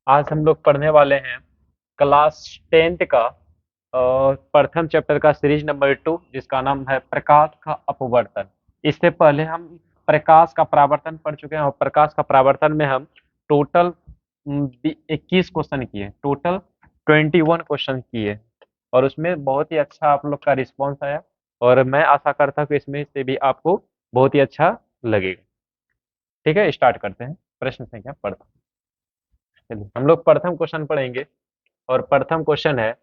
आज हम लोग पढ़ने वाले हैं क्लास 10th का प्रथम चैप्टर का सीरीज नंबर 2, जिसका नाम है प्रकाश का अपवर्तन। इससे पहले हम प्रकाश का परावर्तन पढ़ चुके हैं और प्रकाश का परावर्तन में हम टोटल 21 क्वेश्चन किए, टोटल 21 क्वेश्चन किए और उसमें बहुत ही अच्छा आप लोग का रिस्पॉन्स आया और मैं आशा करता हूँ कि इसमें से भी आपको बहुत ही अच्छा लगेगा। ठीक है, स्टार्ट करते हैं। प्रश्न संख्या पढ़ते हैं। चलिए, हम लोग प्रथम क्वेश्चन पढ़ेंगे और प्रथम क्वेश्चन है,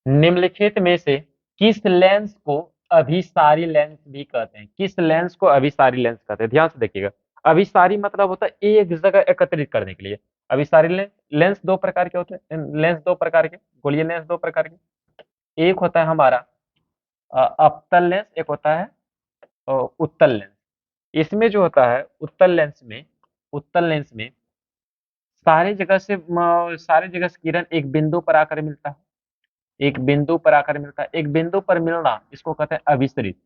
निम्नलिखित में से किस लेंस को अभिसारी लेंस भी कहते हैं? किस लेंस को अभिसारी लेंस कहते हैं? ध्यान से देखिएगा। अभिसारी मतलब होता है एक जगह एकत्रित करने के लिए। अभिसारी लेंस, लेंस दो प्रकार के होते हैं। लेंस दो प्रकार के, बोलिए लेंस दो प्रकार के। एक होता है हमारा अवतल लेंस, एक होता है उत्तल लेंस। इसमें जो होता है उत्तल लेंस में सारे जगह से किरण एक बिंदु पर आकर मिलता है। एक बिंदु पर आकर मिलता है, एक बिंदु पर मिलना इसको कहते हैं अभिसरित।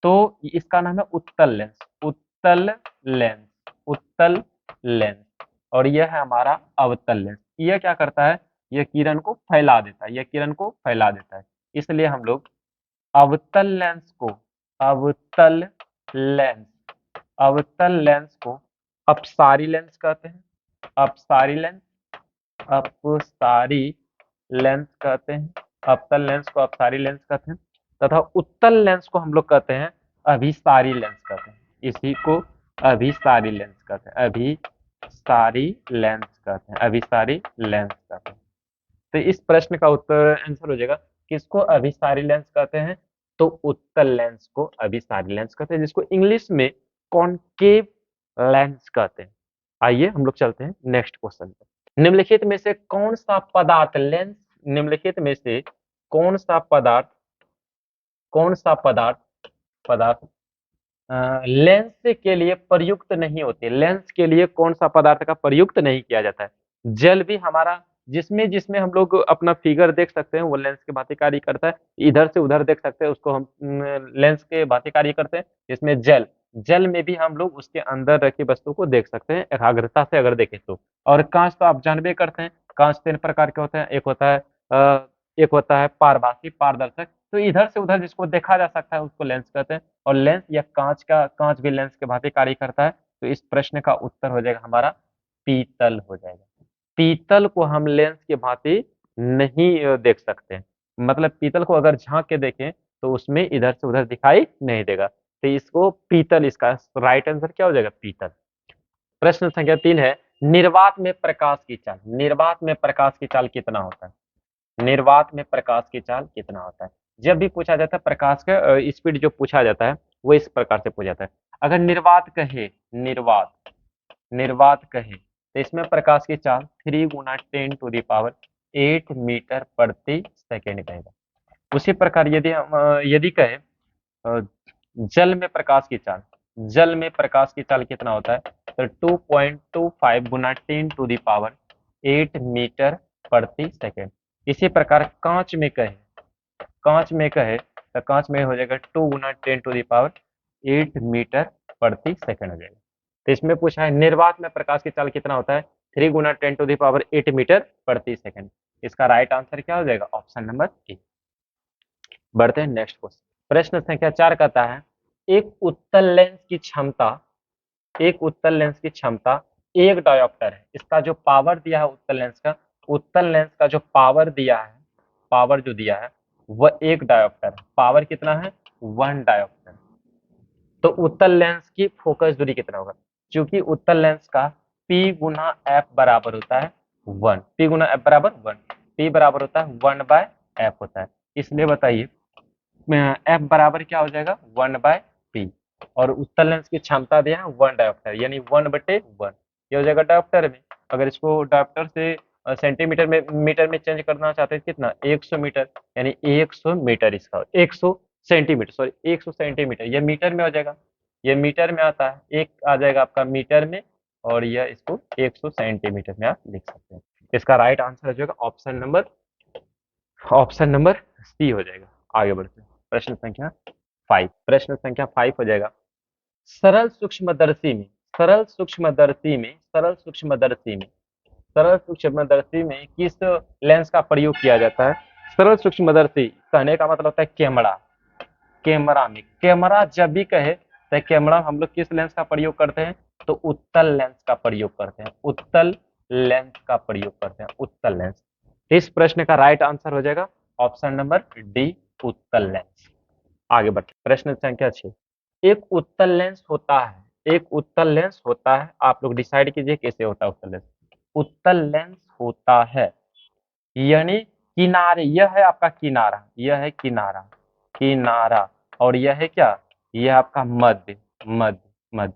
तो इसका नाम है उत्तल लेंस, उत्तल लेंस, उत्तल लेंस। और यह है हमारा अवतल लेंस। यह क्या करता है? यह किरण को फैला देता है, यह किरण को फैला देता है। इसलिए हम लोग अवतल लेंस को अवतल लेंस अवतल लेंस को अपसारी लेंस कहते हैं। अपसारी लेंस, अपसारी लेंस कहते हैं। अवतल लेंस को अपसारी लेंस कहते हैं तथा उत्तल लेंस को हम लोग कहते हैं अभिसारी लेंस कहते हैं। इसी को अभिसारी लेंस कहते हैं, अभिसारी लेंस कहते हैं, अभिसारी लेंस कहते हैं। तो इस प्रश्न का उत्तर आंसर हो जाएगा, किसको अभिसारी लेंस कहते हैं? तो उत्तल लेंस को अभिसारी लेंस कहते हैं, जिसको इंग्लिश में कॉनकेव लेंस कहते हैं। आइए हम लोग चलते हैं नेक्स्ट क्वेश्चन पे। निम्नलिखित में से कौन सा पदार्थ कौन सा पदार्थ पदार्थ लेंस के लिए प्रयुक्त नहीं होते? लेंस के लिए कौन सा पदार्थ का प्रयुक्त नहीं किया जाता है? जल भी हमारा, जिसमें जिसमें हम लोग अपना फिगर देख सकते हैं वो लेंस के भांति कार्य करता है। इधर से उधर देख सकते हैं, उसको हम लेंस के भांति कार्य करते हैं। इसमें जल, जल में भी हम लोग उसके अंदर रखी वस्तु को देख सकते हैं एकाग्रता से अगर देखें तो। और कांच तो आप जानबे करते हैं, कांच तीन प्रकार के होते हैं। एक होता है पारभासी, पारदर्शक। तो इधर से उधर जिसको देखा जा सकता है उसको लेंस कहते हैं। और लेंस या कांच भी लेंस के भांति कार्य करता है। तो इस प्रश्न का उत्तर हो जाएगा हमारा पीतल हो जाएगा। पीतल को हम लेंस के भांति नहीं देख सकते हैं। मतलब पीतल को अगर झांक के देखें तो उसमें इधर से उधर दिखाई नहीं देगा। तो इसको पीतल, इसका राइट आंसर क्या हो जाएगा? पीतल। प्रश्न संख्या 3 है, निर्वात में प्रकाश की चाल, निर्वात में प्रकाश की चाल कितना होता है? निर्वात में प्रकाश की चाल कितना होता है? जब भी पूछा जाता है प्रकाश का स्पीड जो पूछा जाता है वो इस प्रकार से पूछा जाता है। अगर निर्वात कहे तो इसमें प्रकाश की चाल 3 गुना 10⁸ मीटर प्रति सेकेंड कहेगा। उसी प्रकार यदि कहे जल में प्रकाश की चाल, जल में प्रकाश की चाल कितना होता है? तो 2.25 गुना 10⁸ मीटर प्रति सेकेंड। इसी प्रकार कांच में कहे तो कांच में हो जाएगा 2 गुना 10⁸ मीटर प्रति सेकेंड हो जाएगा। तो इसमें पूछा है निर्वात में प्रकाश की चाल कितना होता है? 3 गुना 10⁸ मीटर प्रति सेकेंड। इसका राइट आंसर क्या हो जाएगा? Option number A. बढ़ते हैं नेक्स्ट क्वेश्चन। प्रश्न संख्या 4 कहता है, एक उत्तल लेंस की क्षमता एक उत्तल लेंस की क्षमता 1 डायोप्टर है। इसका जो पावर दिया है उत्तल लेंस का जो पावर जो दिया है वह 1 डायोप्टर है। पावर कितना है? 1 डायोप्टर। तो उत्तल लेंस की फोकस दूरी कितना होगा? क्योंकि उत्तल लेंस का P गुना F बराबर होता है 1, P गुना F बराबर 1, P बराबर होता है 1/F होता है। इसलिए बताइए F बराबर क्या हो जाएगा? 1/P। और उत्तल लेंस की क्षमता दिया है 1 डायोप्टर, यानी 1/1 ये हो जाएगा डायोप्टर में। अगर इसको डायोप्टर से सेंटीमीटर में मीटर में चेंज करना चाहते हैं कितना? 100 मीटर, यानी 100 मीटर इसका 100 सेंटीमीटर, सॉरी 100 सेंटीमीटर, ये मीटर में हो जाएगा। ये मीटर में आता है, एक आ जाएगा आपका मीटर में और यह इसको 100 सेंटीमीटर में आप लिख सकते हैं। इसका राइट आंसर हो जाएगा ऑप्शन नंबर सी हो जाएगा। आगे बढ़ते हैं। प्रश्न संख्या 5 हो जाएगा, सरल सूक्ष्मदर्शी में सरल सूक्ष्मदर्शी में किस लेंस का प्रयोग किया जाता है? सरल सूक्ष्मदर्शी कहने का मतलब होता है कैमरा। कैमरा में, कैमरा जब भी कहे तो कैमरा हम लोग किस लेंस का प्रयोग करते हैं? तो उत्तल लेंस का प्रयोग करते हैं। उत्तल लेंस का प्रयोग करते हैं, उत्तल लेंस। इस प्रश्न का राइट आंसर हो जाएगा ऑप्शन नंबर डी, उत्तल लेंस। आगे बढ़ते प्रश्न संख्या 6। एक उत्तल लेंस होता है, एक उत्तल लेंस होता है, आप लोग डिसाइड कीजिए कैसे होता है उत्तल लेंस। उत्तल लेंस होता है यानी किनारे, यह है आपका किनारा, यह है किनारा, किनारा, और यह है क्या? यह आपका मध्य, मध्य, मध्य।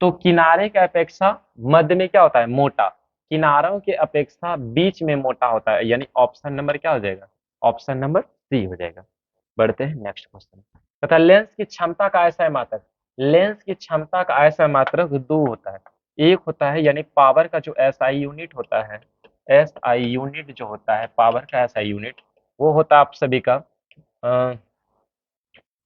तो किनारे की अपेक्षा मध्य में क्या होता है? मोटा। किनारों की अपेक्षा बीच में मोटा होता है, यानी ऑप्शन नंबर क्या हो जाएगा? ऑप्शन नंबर सी हो जाएगा। बढ़ते हैं नेक्स्ट क्वेश्चन। तथा लेंस की क्षमता का ऐसा मात्रक, लेंस की क्षमता का ऐसा मात्रक दो होता है। एक होता है यानी पावर का जो एसआई यूनिट होता है, एसआई यूनिट जो होता है, पावर का एसआई यूनिट, वो होता है आप सभी का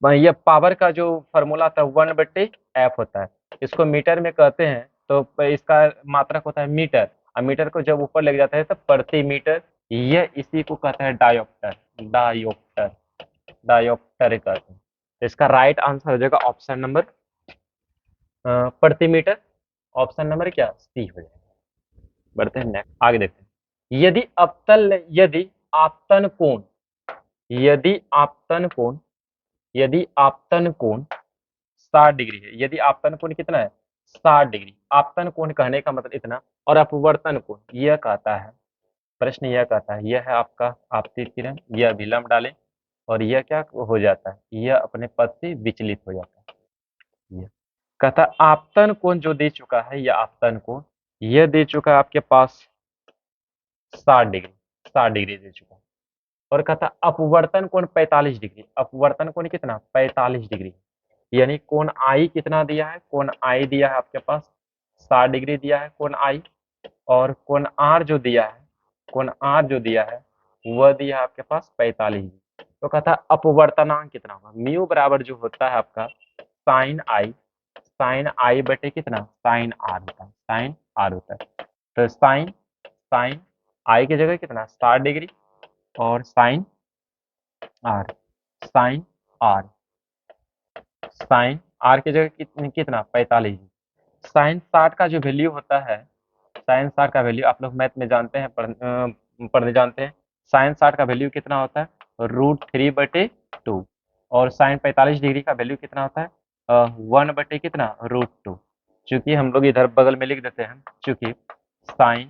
ये पावर का जो फॉर्मूला था 1/f होता है। इसको मीटर में कहते हैं तो इसका मात्रक होता है मीटर, और मीटर को जब ऊपर लेके जाता है तो प्रति मीटर। यह इसी को कहते हैं डायोप्टर, डायोप्टर, डायोप्टर कहते हैं। तो इसका राइट आंसर हो जाएगा ऑप्शन नंबर प्रति मीटर, ऑप्शन नंबर क्या? सी हो जाएगा। बढ़ते हैं नेक्स्ट, आगे देखते हैं। यदि आपतन कोण, यदि आपतन कोण, यदि आपतन कोण 60 डिग्री है, यदि आपतन कोण कितना है? 60 डिग्री। आपतन कोण कहने का मतलब इतना, और अपवर्तन कोण यह कहता है, प्रश्न यह कहता है, यह है आपका आपतित किरण, यह विलंब डालें, और यह क्या हो जाता है? यह अपने पथ से विचलित हो जाता है। यह कहता है आपतन कोण जो दे चुका है, यह आपतन कोण यह दे चुका है आपके पास 60 डिग्री, 60 डिग्री दे चुका है। और कहता अपवर्तन कोण 45 डिग्री, अपवर्तन कोण कितना? 45 डिग्री। यानी कोण आई कितना दिया है? कोण आई दिया है आपके पास 60 डिग्री दिया है कोण आई, और कोण आर जो दिया है, कोण आर जो दिया है वह दिया है आपके पास 45 डिग्री। तो कहता अपवर्तनांक कितना होगा? म्यू बराबर जो होता है आपका साइन आई, साइन आई बटे कितना? साइन आर होता है, साइन आर होता है। तो साइन, साइन आई की जगह कितना? 60 डिग्री, और sine R, sine R, sine R की जगह कितना? 45। साइन 60 का जो वैल्यू होता है, साइन 60 का वैल्यू आप लोग मैथ में जानते हैं, पढ़ने जानते हैं। साइन 60 का वैल्यू कितना होता है? √3/2। और साइन 45 डिग्री का वैल्यू कितना होता है? 1 बटे कितना? √2। चूंकि हम लोग इधर बगल में लिख देते हैं, चूंकि साइन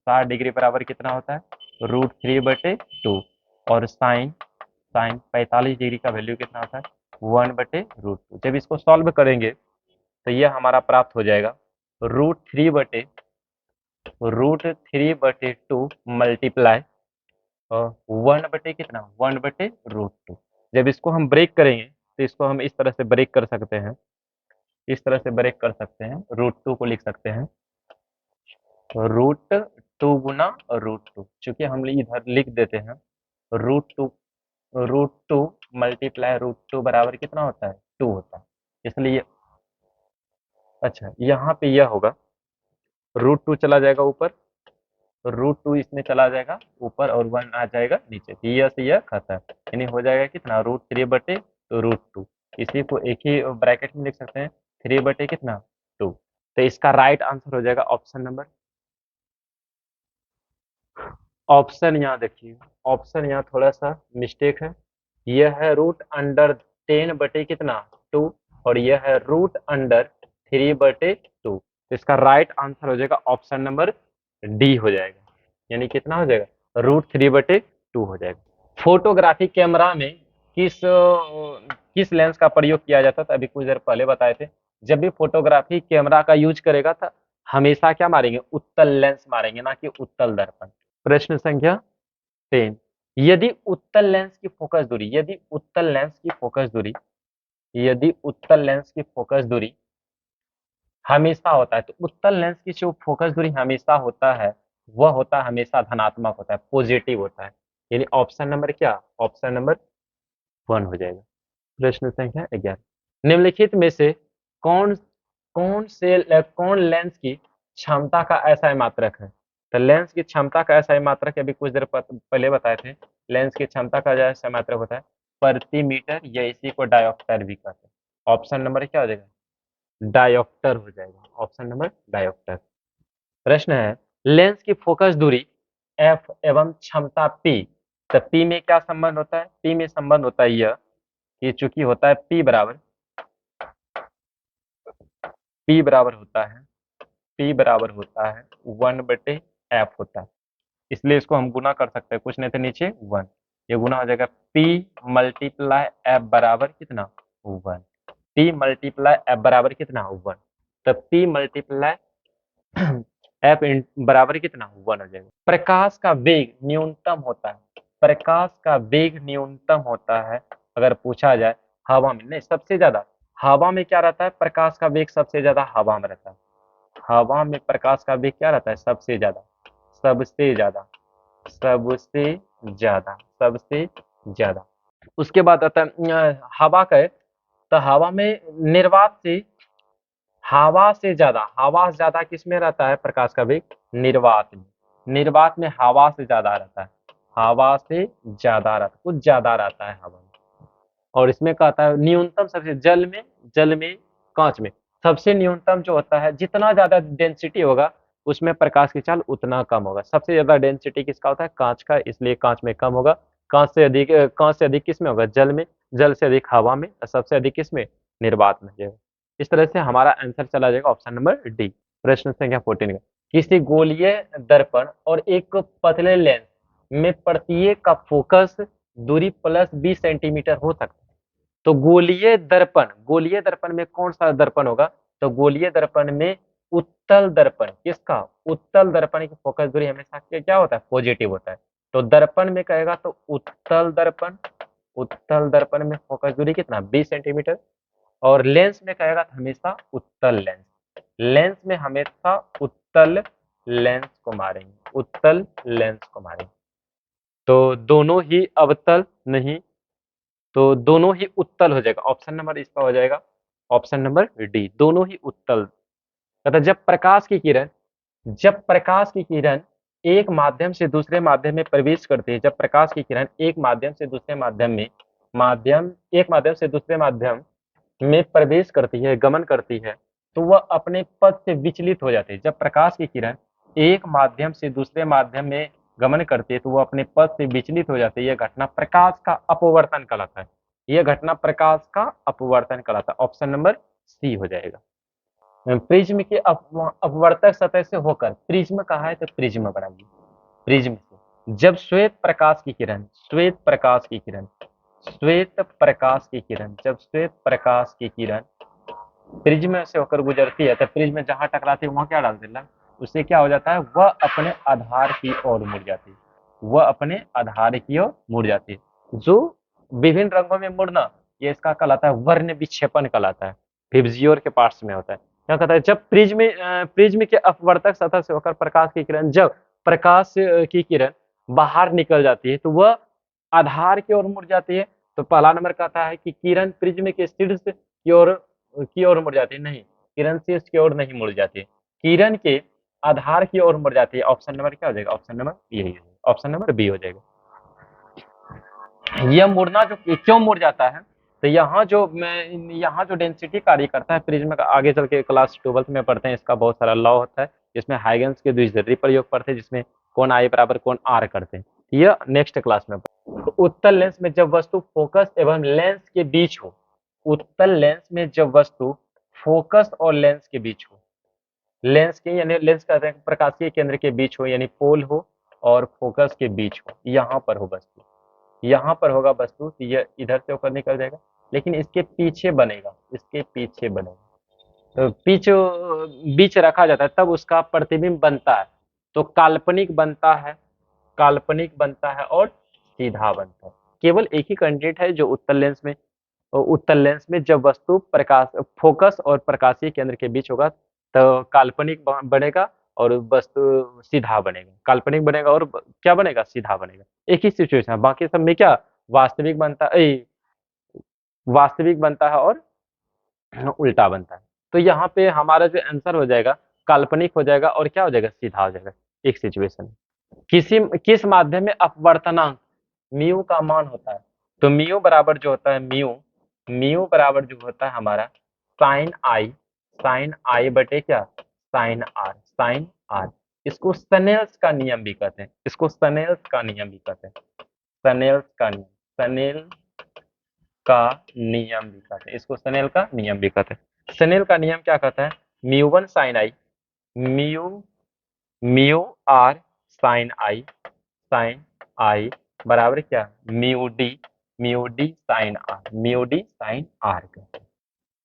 60 डिग्री बराबर कितना होता है? √3/2, और साइन, साइन 45 डिग्री का वैल्यू कितना होता है? 1/√2। जब इसको सॉल्व करेंगे तो यह हमारा प्राप्त हो जाएगा √3/2 मल्टीप्लाई 1 बटे कितना? 1/√2। जब इसको हम ब्रेक करेंगे तो इसको हम इस तरह से ब्रेक कर सकते हैं, इस तरह से ब्रेक कर सकते हैं, √2 को लिख सकते हैं √2 गुना √2। चूंकि हम इधर लिख देते हैं √2, √2 मल्टीप्लाई √2 बराबर कितना होता है? 2 होता है, इसलिए अच्छा यहाँ पे यह होगा √2 चला जाएगा ऊपर, √2 इसमें चला जाएगा ऊपर, और 1 आ जाएगा नीचे, तो यह से यह खाता है, यानी हो जाएगा कितना? √3/√2। इसी को एक ही ब्रैकेट में लिख सकते हैं, 3 बटे कितना? 2। तो इसका राइट आंसर हो जाएगा ऑप्शन नंबर, ऑप्शन यहाँ देखिए, ऑप्शन यहाँ थोड़ा सा मिस्टेक है। यह है √10 बटे कितना? 2, और यह है √3/2। तो इसका राइट आंसर हो जाएगा ऑप्शन नंबर डी हो जाएगा, यानी कितना हो जाएगा? √3/2 हो जाएगा। फोटोग्राफी कैमरा में किस लेंस का प्रयोग किया जाता था? अभी कुछ देर पहले बताए थे। जब भी फोटोग्राफी कैमरा का यूज करेगा था, हमेशा क्या मारेंगे? उत्तल लेंस मारेंगे, ना कि उत्तल दर्पण। प्रश्न संख्या 3। यदि उत्तल लेंस की फोकस दूरी, यदि उत्तल लेंस की फोकस दूरी, यदि उत्तल लेंस की फोकस दूरी हमेशा होता है, तो उत्तल लेंस की जो फोकस दूरी हमेशा होता है, वह होता है हमेशा धनात्मक होता है, पॉजिटिव होता है। यानी ऑप्शन नंबर क्या? ऑप्शन नंबर 1 हो जाएगा। प्रश्न संख्या 11। निम्नलिखित में से कौन कौन लेंस की क्षमता का ऐसा मात्रक है? तो लेंस की क्षमता का ऐसा मात्रक अभी कुछ देर पहले बताए थे, लेंस की क्षमता का जो ऐसा मात्रक होता है प्रति मीटर, या इसी को डायोप्टर भी कहते हैं। ऑप्शन नंबर क्या हो जाएगा, डायोप्टर हो जाएगा, ऑप्शन नंबर डायोप्टर। प्रश्न है लेंस की फोकस दूरी एफ एवं क्षमता पी, तो पी में क्या संबंध होता है, पी में संबंध होता है यह कि चूंकि होता है पी बराबर होता है, पी बराबर होता है 1/f होता है, इसलिए इसको हम गुना कर सकते हैं, कुछ नहीं तो नीचे 1, ये गुना हो जाएगा P मल्टीप्लाई एफ बराबर कितना 1, P मल्टीप्लाई एफ बराबर कितना 1, तो P मल्टीप्लाई एफ बराबर कितना 1 हो जाएगा। प्रकाश का वेग न्यूनतम होता है, प्रकाश का वेग न्यूनतम होता है अगर पूछा जाए हवा में, नहीं सबसे ज्यादा हवा में क्या रहता है, प्रकाश का वेग सबसे ज्यादा हवा में रहता है, हवा में प्रकाश का वेग क्या रहता है सबसे ज्यादा, सबसे ज्यादा, सबसे ज्यादा, सबसे ज्यादा। उसके बाद आता है हवा का, तो हवा में निर्वात से, हवा से ज्यादा किस में रहता है प्रकाश का वेग, निर्वात में, निर्वात में हवा से ज्यादा रहता है, हवा से ज्यादा रहता है, कुछ ज्यादा रहता है हवा में। और इसमें कहता है न्यूनतम सबसे, जल में कांच में सबसे न्यूनतम जो होता है, जितना ज्यादा डेंसिटी होगा उसमें प्रकाश की चाल उतना कम होगा, सबसे ज्यादा डेंसिटी किसका होता है, कांच का, इसलिए कांच में कम होगा, कांच से अधिक किस में होगा, जल में, जल से अधिक हवा में, और सबसे अधिक किस में, निर्वात में जाएगा। इस तरह से हमारा आंसर चला जाएगा ऑप्शन नंबर डी। प्रश्न संख्या 14 का, किसी गोलीय दर्पण और एक पतले लेंस में प्रत्येक का फोकस दूरी प्लस 20 सेंटीमीटर हो सकता है। तो गोलीय दर्पण में कौन सा दर्पण होगा, तो गोलीय दर्पण में उत्तल दर्पण, किसका, उत्तल दर्पण की फोकस दूरी हमेशा क्या होता है, पॉजिटिव होता है। तो दर्पण में कहेगा तो उत्तल दर्पण, उत्तल दर्पण में फोकस दूरी कितना 20 सेंटीमीटर, और लेंस में कहेगा तो हमेशा उत्तल लेंस, लेंस में हमेशा उत्तल लेंस को मारेंगे, उत्तल लेंस को मारेंगे। तो दोनों ही अवतल नहीं, तो दोनों ही उत्तल हो जाएगा, ऑप्शन नंबर इसका हो जाएगा ऑप्शन नंबर डी, दोनों ही उत्तल। मतलब जब प्रकाश की किरण एक माध्यम से दूसरे माध्यम में प्रवेश करती है, जब प्रकाश की किरण एक माध्यम से दूसरे माध्यम में, एक माध्यम से दूसरे माध्यम में प्रवेश करती है, गमन करती है, तो वह अपने पथ से विचलित हो जाती है। जब प्रकाश की किरण एक माध्यम से दूसरे माध्यम में गमन करती है तो वह अपने पथ से विचलित हो जाती है, यह घटना प्रकाश का अपवर्तन कहलाता है, यह घटना प्रकाश का अपवर्तन कहलाता है, ऑप्शन नंबर सी हो जाएगा। प्रिज्म के अपवर्तक सतह से होकर, प्रिज्म कहा है तो प्रिज्म बनाइए, प्रिज्म से जब श्वेत प्रकाश की किरण, श्वेत प्रकाश की किरण, श्वेत प्रकाश की किरण, जब श्वेत प्रकाश की किरण प्रिज्म से होकर गुजरती है तो प्रिज्म जहां टकराती है वहां क्या डाल देना, उससे क्या हो जाता है, वह अपने आधार की ओर मुड़ जाती है, वह अपने आधार की ओर मुड़ जाती है। जो विभिन्न रंगों में मुड़ना, ये इसका कहलाता है वर्ण विक्षेपण कहलाता है, विबजियोर के पार्ट्स में होता है। क्या कहता है, जब प्रिज्म के अपवर्तक सतह से होकर प्रकाश की किरण, जब प्रकाश की किरण बाहर निकल जाती है तो वह आधार की ओर मुड़ जाती है। तो पहला नंबर कहता है कि किरण प्रिज्म के शीर्ष की ओर मुड़ जाती है, नहीं, किरण शीर्ष की ओर नहीं मुड़ जाती है, किरण के आधार की ओर मुड़ जाती है। ऑप्शन नंबर क्या हो जाएगा, ऑप्शन नंबर यही हो, ऑप्शन नंबर बी हो जाएगा। यह मुड़ना जो क्यों मुड़ जाता है, तो यहाँ जो डेंसिटी कार्य करता है प्रिज्म का, आगे चल के क्लास 12th में पढ़ते हैं, इसका बहुत सारा लॉ होता है जिसमें हाइगेंस के द्विध्रुवी प्रयोग पढ़ते हैं, जिसमें कोण आई बराबर कोण आर करते हैं, यह नेक्स्ट क्लास में। तो उत्तल लेंस में जब वस्तु फोकस एवं लेंस के बीच हो, उत्तल लेंस में जब वस्तु फोकस और लेंस के बीच हो, लेंस के यानी लेंस कहते हैं प्रकाशीय केंद्र के बीच हो, यानी पोल हो और फोकस के बीच हो, यहाँ पर हो वस्तु, यहाँ पर होगा वस्तु, तो यह इधर से होकर निकल जाएगा, लेकिन इसके पीछे बनेगा, इसके पीछे बनेगा, तो बीच रखा जाता है तब उसका प्रतिबिंब बनता है, तो काल्पनिक बनता है, काल्पनिक बनता है और सीधा बनता है। केवल एक ही कैंडिडेट है जो उत्तल लेंस में जब वस्तु प्रकाश फोकस और प्रकाशीय केंद्र के बीच होगा तो काल्पनिक बनेगा और वस्तु सीधा बनेगा, काल्पनिक बनेगा और क्या बनेगा, सीधा बनेगा। एक ही सिचुएशन है, बाकी सब में क्या वास्तविक बनता है, वास्तविक बनता है और उल्टा बनता है। तो यहाँ पे हमारा जो आंसर हो जाएगा काल्पनिक हो जाएगा और क्या हो जाएगा, सीधा हो जाएगा। एक सिचुएशन। किस माध्यम में अपवर्तनांक म्यू का मान होता है? तो म्यू बराबर जो होता है म्यू बराबर जो होता है हमारा साइन आई बटे क्या, साइन आर। इसको स्नेल्स का नियम भी कहते हैं, इसको स्नेल्स का नियम भी कहते हैं, स्नेल्स का नियम, स्नेल का नियम भी कहते हैं, इसको स्नेल का नियम भी कहते हैं। स्नेल का नियम क्या कहता है? Mu one sine i, mu mu r sine i बराबर क्या, म्यू डी साइन आर कहते हैं।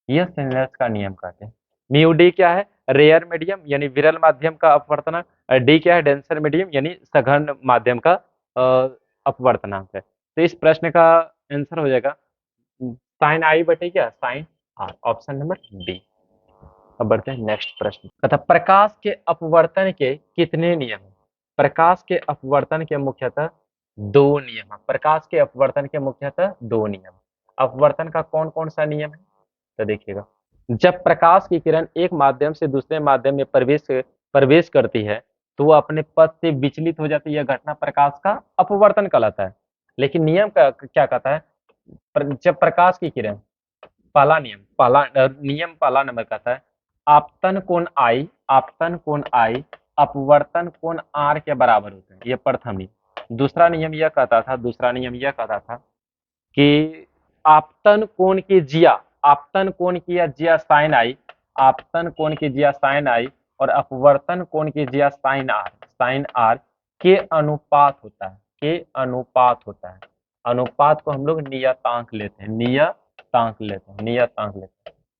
यह स्नेल्स का नियम कहते हैं। म्यू डी क्या है? रेयर मीडियम यानी विरल माध्यम का अपवर्तनांक, और डी क्या है? डेंसर मीडियम यानी सघन माध्यम का अपवर्तनांक है। तो इस प्रश्न का आंसर हो जाएगा साइन आई बटे क्या, sine R, option number B. अब बढ़ते हैं नेक्स्ट प्रश्न। तथा प्रकाश के अपवर्तन के कितने नियम हैं? प्रकाश के अपवर्तन के मुख्यतः दो नियम है। प्रकाश के अपवर्तन के मुख्यतः दो नियम। अपवर्तन का कौन कौन सा नियम है? तो देखिएगा, जब प्रकाश की किरण एक माध्यम से दूसरे माध्यम में प्रवेश करती है तो वो अपने पथ से विचलित हो जाती है। यह घटना प्रकाश का अपवर्तन कहलाता है। लेकिन नियम का क्या कहता है? जब प्रकाश की किरण, पहला नंबर कहता है आपतन कोण आई अपवर्तन कोण आर के बराबर होते हैं। यह प्रथम नियम। दूसरा नियम यह कहता था कि आपतन कोण की जिया साइन आई और अपवर्तन कोण की जिया साइन आर के अनुपात होता है, अनुपात को हम लोग नियतांक लेते हैं।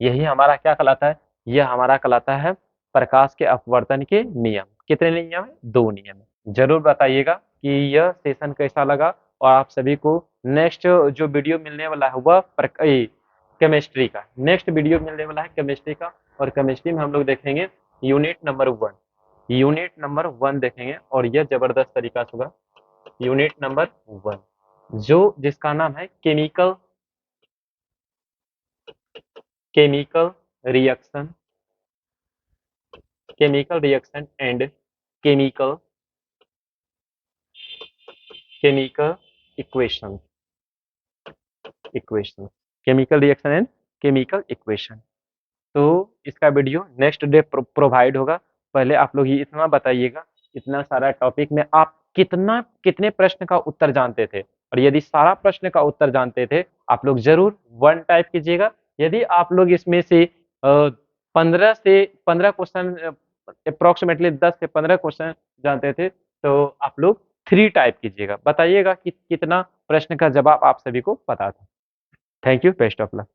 यही हमारा क्या कहलाता है? यह हमारा कहलाता है प्रकाश के अपवर्तन के नियम। कितने नियम है? दो नियम है। जरूर बताइएगा कि यह सेशन कैसा लगा, और आप सभी को नेक्स्ट जो वीडियो मिलने वाला है वह केमिस्ट्री का, नेक्स्ट वीडियो मिलने वाला है केमिस्ट्री का। और केमिस्ट्री में हम लोग देखेंगे यूनिट नंबर 1 देखेंगे, और यह जबरदस्त तरीका से होगा। यूनिट नंबर 1 जिसका नाम है chemical reaction and chemical equation chemical reaction and chemical equation. तो इसका वीडियो नेक्स्ट डे प्रोवाइड होगा। पहले आप लोग ये इतना बताइएगा, इतना सारा टॉपिक में आप कितने प्रश्न का उत्तर जानते थे, और यदि सारा प्रश्न का उत्तर जानते थे आप लोग जरूर 1 टाइप कीजिएगा। यदि आप लोग इसमें से 15 क्वेश्चन, अप्रोक्सीमेटली 10 से 15 क्वेश्चन जानते थे तो आप लोग 3 टाइप कीजिएगा। बताइएगा कि कितना प्रश्न का जवाब आप सभी को पता था। Thank you, best of luck.